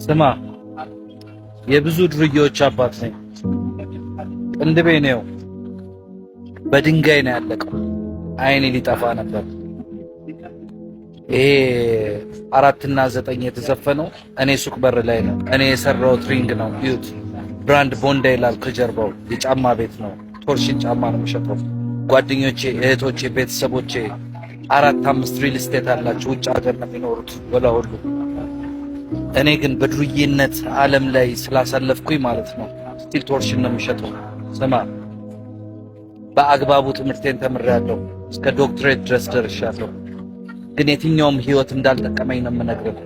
ስማ የብዙ ድርዮች አባት ነኝ። ቅንድቤ ነው በድንጋይ ነው ያለቀው። አይኔ ሊጠፋ ነበር። ይሄ 4 እና 9 የተዘፈነው እኔ ሱቅ በር ላይ ነው። እኔ የሰራሁት ሪንግ ነው። ዩት ብራንድ ቦንዳ ይላል ከጀርባው። የጫማ ቤት ነው። ቶርሽን ጫማ ነው የሚሸጠው። ጓደኞቼ፣ እህቶቼ፣ ቤተሰቦቼ 4-5 ሪል ስቴት አላቸው። ውጭ ሀገር ነው የሚኖሩት ወላ ሁሉ። እኔ ግን በዱርዬነት ዓለም ላይ ስላሳለፍኩኝ ማለት ነው ስቲል ቶርሽን ነው የሚሸጠው። ስማ በአግባቡ ትምህርቴን ተምሬያለሁ። እስከ ዶክትሬት ድረስ ደርሻለሁ። ግን የትኛውም ህይወት እንዳልጠቀመኝ ነው የምነግርህ።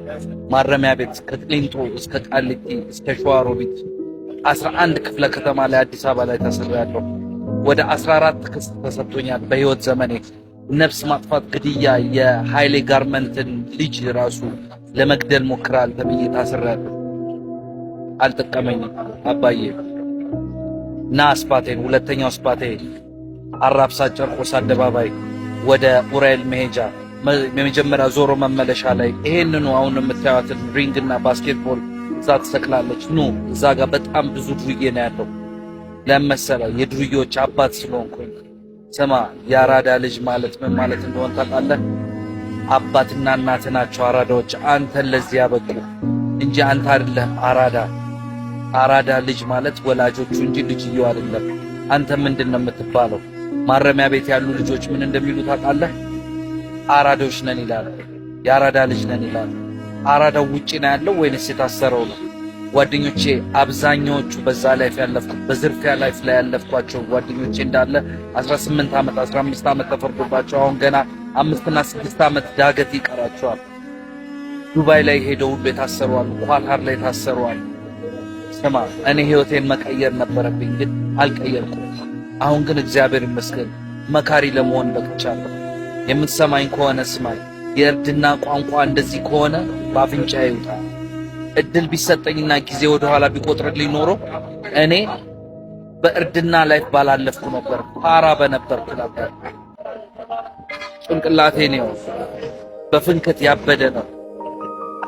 ማረሚያ ቤት ከቅሊንጦ እስከ ቃሊቲ እስከ ሸዋሮቢት 11 ክፍለ ከተማ ላይ አዲስ አበባ ላይ ታስሬያለሁ። ወደ 14 ክስ ተሰጥቶኛል በህይወት ዘመኔ። ነፍስ ማጥፋት፣ ግድያ፣ የኃይሌ ጋርመንትን ልጅ ራሱ ለመግደል ሞክራል ተብዬ ታስሬያለሁ። አልጠቀመኝም አባዬ። ና ስፓቴን፣ ሁለተኛው ስፓቴ አራብሳ ጨርቆስ አደባባይ ወደ ኡራኤል መሄጃ የመጀመሪያ ዞሮ መመለሻ ላይ ይሄንኑ አሁን የምታዩትን ሪንግና ባስኬትቦል እዛ ትሰቅላለች። ኑ እዛ ጋር በጣም ብዙ ዱርዬ ነው ያለው። ለመሰለ የዱርዬዎች አባት ስለሆንኩኝ። ስማ የአራዳ ልጅ ማለት ምን ማለት እንደሆነ ታውቃለህ? አባትና እናት ናቸው አራዳዎች አንተን ለዚህ ያበቁ እንጂ አንተ አይደለም አራዳ። አራዳ ልጅ ማለት ወላጆቹ እንጂ ልጅየው አይደለም። አንተ ምንድነው የምትባለው? ማረሚያ ቤት ያሉ ልጆች ምን እንደሚሉ ታውቃለህ? አራዶች ነን ይላሉ። የአራዳ ልጅ ነን ይላሉ። አራዳው ውጪ ነው ያለው ወይንስ የታሰረው ነው? ጓደኞቼ አብዛኛዎቹ በዛ ላይፍ ያለፍኩት በዝርፊያ ላይፍ ላይ ያለፍኳቸው ጓደኞቼ እንዳለ 18 ዓመት 15 ዓመት ተፈርዶባቸው አሁን ገና 5 እና 6 ዓመት ዳገት ይቀራቸዋል። ዱባይ ላይ ሄደው ሁሉ የታሰሩ አሉ። ኳታር ላይ የታሰሩ አሉ። ስማ እኔ ህይወቴን መቀየር ነበረብኝ ግን አልቀየርኩም። አሁን ግን እግዚአብሔር ይመስገን መካሪ ለመሆን በቅቻለሁ። የምትሰማኝ ከሆነ ስማኝ። የእርድና ቋንቋ እንደዚህ ከሆነ በአፍንጫዬ ይውጣ። እድል ቢሰጠኝና ጊዜ ወደ ኋላ ቢቆጥርልኝ ኖሮ እኔ በእርድና ላይፍ ባላለፍኩ ነበር፣ ፓራ በነበርኩ ነበር። ጭንቅላቴ ነው በፍንከት ያበደ ነው።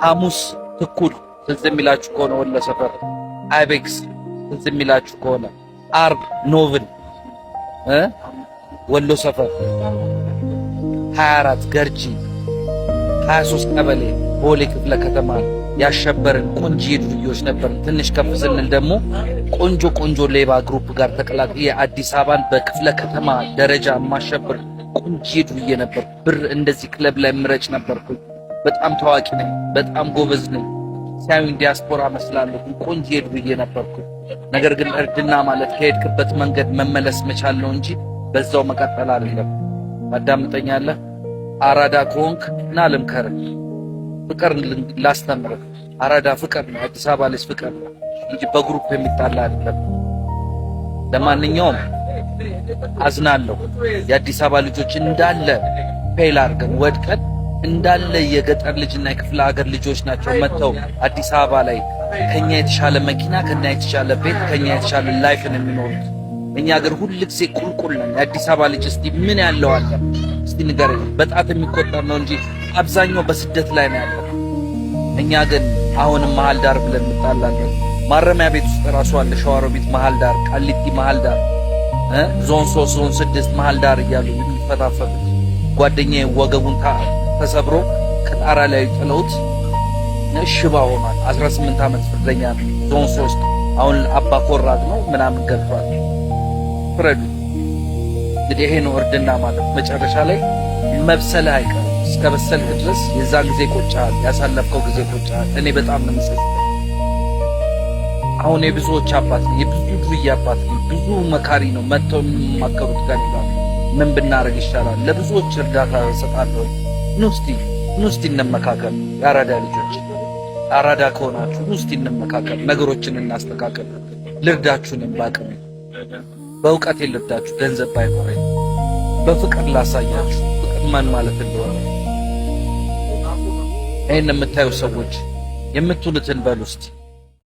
ሐሙስ ትኩል ትዝ የሚላችሁ ከሆነ ወሎ ሰፈር አይቤክስ ትዝ የሚላችሁ ከሆነ አርብ ኖቭል ወሎ ሰፈር 24 ገርጂ 23 ቀበሌ ቦሌ ክፍለ ከተማ ያሸበርን ቆንጆ ዱርዬዎች ነበር። ትንሽ ከፍ ስንል ደግሞ ቆንጆ ሌባ ግሩፕ ጋር ተቀላቅዬ አዲስ አበባን በክፍለ ከተማ ደረጃ ማሸበር ቆንጆ ዱርዬ ነበር። ብር እንደዚህ ክለብ ላይ ምረጭ ነበርኩኝ። በጣም ታዋቂ ነኝ። በጣም ጎበዝ ነኝ። ሲያዩኝ ዲያስፖራ መስላለሁ። ቆንጆ ዱርዬ ነበርኩ። ነገር ግን እርድና ማለት ከሄድክበት መንገድ መመለስ መቻል ነው እንጂ በዛው መቀጠል አይደለም። አዳምጠኛለህ? አራዳ ከሆንክ ና ልምከርህ፣ ፍቅር ላስተምርህ። አራዳ ፍቅር ነው። አዲስ አበባ ልጅ ፍቅር ነው እንጂ በግሩፕ የሚጣላ አይደለም። ለማንኛውም አዝናለሁ። የአዲስ አበባ ልጆች እንዳለ ፌል አድርገን ወድቀን እንዳለ የገጠር ልጅና የክፍለ ሀገር ልጆች ናቸው መጥተው አዲስ አበባ ላይ ከኛ የተሻለ መኪና፣ ከኛ የተሻለ ቤት፣ ከኛ የተሻለ ላይፍን የሚኖሩት። እኛ ሀገር ሁሉ ጊዜ ቁልቁል ነን። የአዲስ አበባ ልጅ እስቲ ምን ያለው አለ? እስቲ ንገረኝ። በጣት የሚቆጠር ነው እንጂ አብዛኛው በስደት ላይ ነው ያለው። እኛ ግን አሁንም መሃል ዳር ብለን እንጣላለን። ማረሚያ ቤት ውስጥ ራሱ አለ። ሸዋሮቢት መሃል ዳር፣ ቃሊቲ መሃል ዳር፣ ዞን 3 ዞን 6 መሃል ዳር እያሉ የሚፈታፈቱት ጓደኛዬ ወገቡን ተሰብሮ ከጣራ ላይ ጥለውት ሽባ ሆኗል። 18 ዓመት ፍርደኛ ነው። ዞን 3 አሁን አባ ኮራድ ነው ምናምን ገብቷል። ፍረዱ እንግዲህ። ይሄ ነው እርድና ማለት። መጨረሻ ላይ መብሰልህ አይቀርም። እስከ በሰልክ ድረስ የዛን ጊዜ ቆጫል፣ ያሳለፍከው ጊዜ ቆጫል። እኔ በጣም ነው የምሰጥ። አሁን የብዙዎች አባት ነው፣ የብዙ ዱርዬ አባት ነው። ብዙ መካሪ ነው። መጥተው የሚማከሩት ጋር ይላል ምን ብናረግ ይሻላል? ለብዙዎች እርዳታ እሰጣለሁ። ኑ እስቲ እንመካከል። የአራዳ ልጆች አራዳ ከሆናችሁ ኑ እስቲ እንመካከል፣ ነገሮችን እናስተካከል። ልርዳችሁንም ባቅም በእውቀቴ ልርዳችሁ፣ ገንዘብ ባይኖረኝ በፍቅር ላሳያችሁ ፍቅር ማን ማለት እንደሆነ። ይሄን የምታዩ ሰዎች የምትሉትን በሉ እስቲ።